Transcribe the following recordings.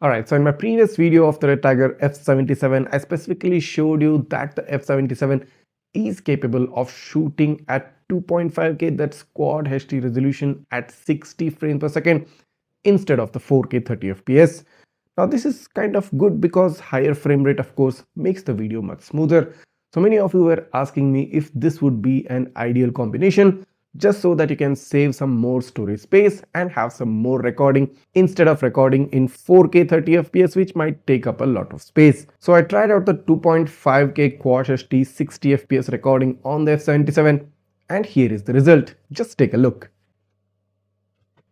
Alright, so in my previous video of the Redtiger F77, I specifically showed you that the F77 is capable of shooting at 2.5K, that's quad HD resolution at 60 frames per second instead of the 4K 30fps. Now this is kind of good because higher frame rate of course makes the video much smoother. So many of you were asking me if this would be an ideal combination, just so that you can save some more storage space and have some more recording instead of recording in 4K 30fps, which might take up a lot of space. So I tried out the 2.5K Quad HD 60fps recording on the F77 and here is the result. Just take a look.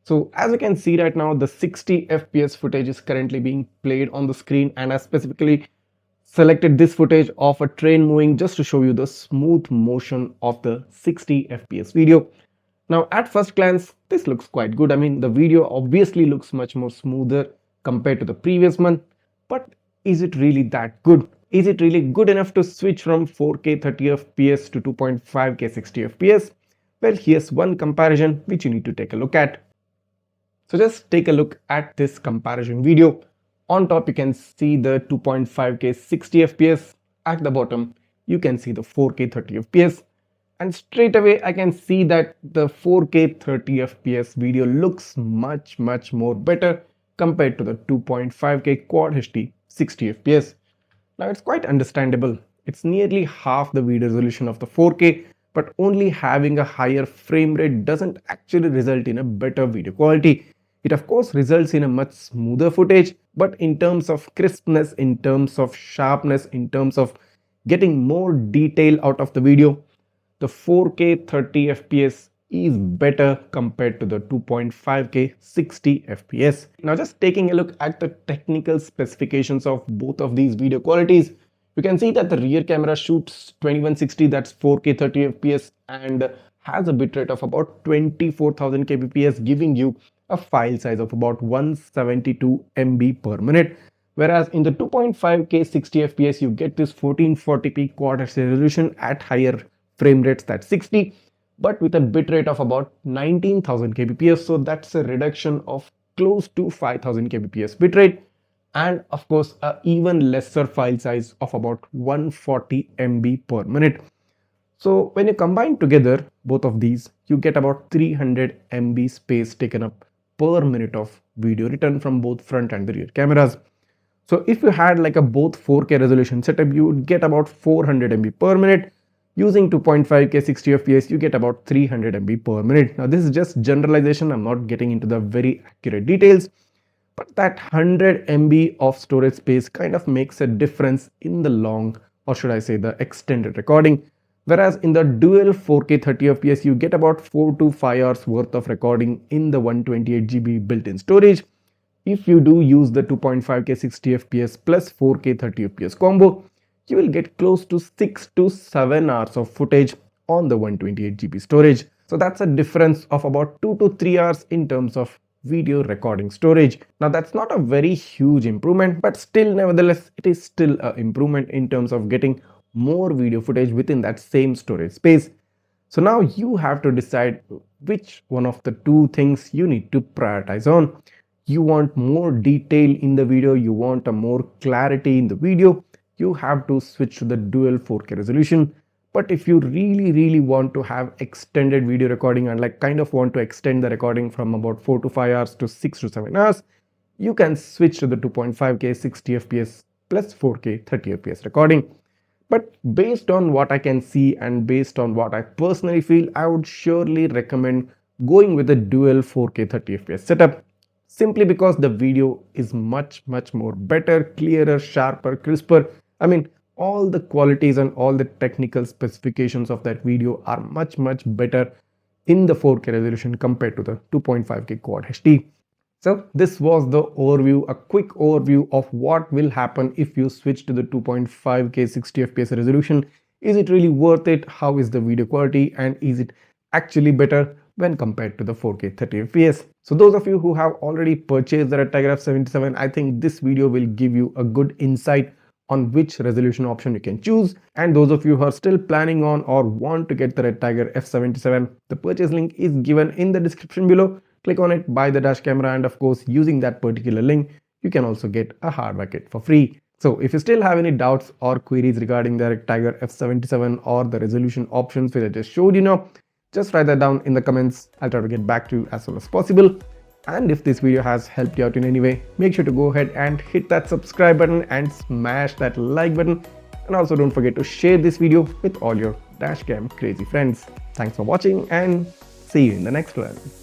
So as you can see right now, the 60 FPS footage is currently being played on the screen, and I specifically selected this footage of a train moving just to show you the smooth motion of the 60 FPS video. Now at first glance, this looks quite good. I mean, the video obviously looks much more smoother compared to the previous one, but is it really that good? Is it really good enough to switch from 4K 30fps to 2.5K 60fps? Well, here's one comparison which you need to take a look at. So just take a look at this comparison video. On top you can see the 2.5K 60fps. At the bottom you can see the 4K 30fps. And straight away I can see that the 4K 30fps video looks much more better compared to the 2.5K Quad HD 60fps. Now it's quite understandable. It's nearly half the video resolution of the 4K, but only having a higher frame rate doesn't actually result in a better video quality. It of course results in a much smoother footage, but in terms of crispness, in terms of sharpness, in terms of getting more detail out of the video, the 4K 30fps is better compared to the 2.5K 60fps. Now just taking a look at the technical specifications of both of these video qualities, you can see that the rear camera shoots 2160, that's 4K 30fps, and has a bitrate of about 24,000 kbps, giving you a file size of about 172 MB per minute. Whereas in the 2.5K 60fps, you get this 1440p quad HD resolution at higher frame rates, that's 60, but with a bitrate of about 19,000 kbps. So that's a reduction of close to 5,000 kbps bitrate, and of course a even lesser file size of about 140 MB per minute. So when you combine together both of these, you get about 300 MB space taken up per minute of video return from both front and the rear cameras. So if you had like a both 4K resolution setup, you would get about 400 MB per minute. Using 2.5K 60fps, you get about 300 MB per minute. Now this is just generalization, I'm not getting into the very accurate details, but that 100 MB of storage space kind of makes a difference in the long, or should I say the extended recording. Whereas in the dual 4K 30fps, you get about 4 to 5 hours worth of recording in the 128GB built-in storage. If you do use the 2.5K 60fps plus 4K 30fps combo, you will get close to 6 to 7 hours of footage on the 128GB storage. So that's a difference of about 2 to 3 hours in terms of video recording storage. Now that's not a very huge improvement, but still nevertheless it is still an improvement in terms of getting more video footage within that same storage space. So now you have to decide which one of the two things you need to prioritize on. You want more detail in the video, you want a more clarity in the video, you have to switch to the dual 4K resolution. But if you really want to have extended video recording and like kind of want to extend the recording from about 4 to 5 hours to 6 to 7 hours, you can switch to the 2.5K 60fps plus 4K 30fps recording. But based on what I can see and based on what I personally feel, I would surely recommend going with a dual 4K 30fps setup, simply because the video is much more better, clearer, sharper, crisper. I mean, all the qualities and all the technical specifications of that video are much better in the 4K resolution compared to the 2.5K Quad HD. So this was the overview, a quick overview of what will happen if you switch to the 2.5K 60fps resolution. Is it really worth it? How is the video quality? And is it actually better when compared to the 4K 30fps? So those of you who have already purchased the Redtiger F77, I think this video will give you a good insight on which resolution option you can choose. And those of you who are still planning on or want to get the Redtiger F77, the purchase link is given in the description below. Click on it, buy the dash camera, and of course using that particular link you can also get a hardware kit for free. So if you still have any doubts or queries regarding the Redtiger F77 or the resolution options which I just showed you now, just write that down in the comments. I'll try to get back to you as soon as possible. And if this video has helped you out in any way, make sure to go ahead and hit that subscribe button and smash that like button. And also don't forget to share this video with all your dashcam crazy friends. Thanks for watching and see you in the next one.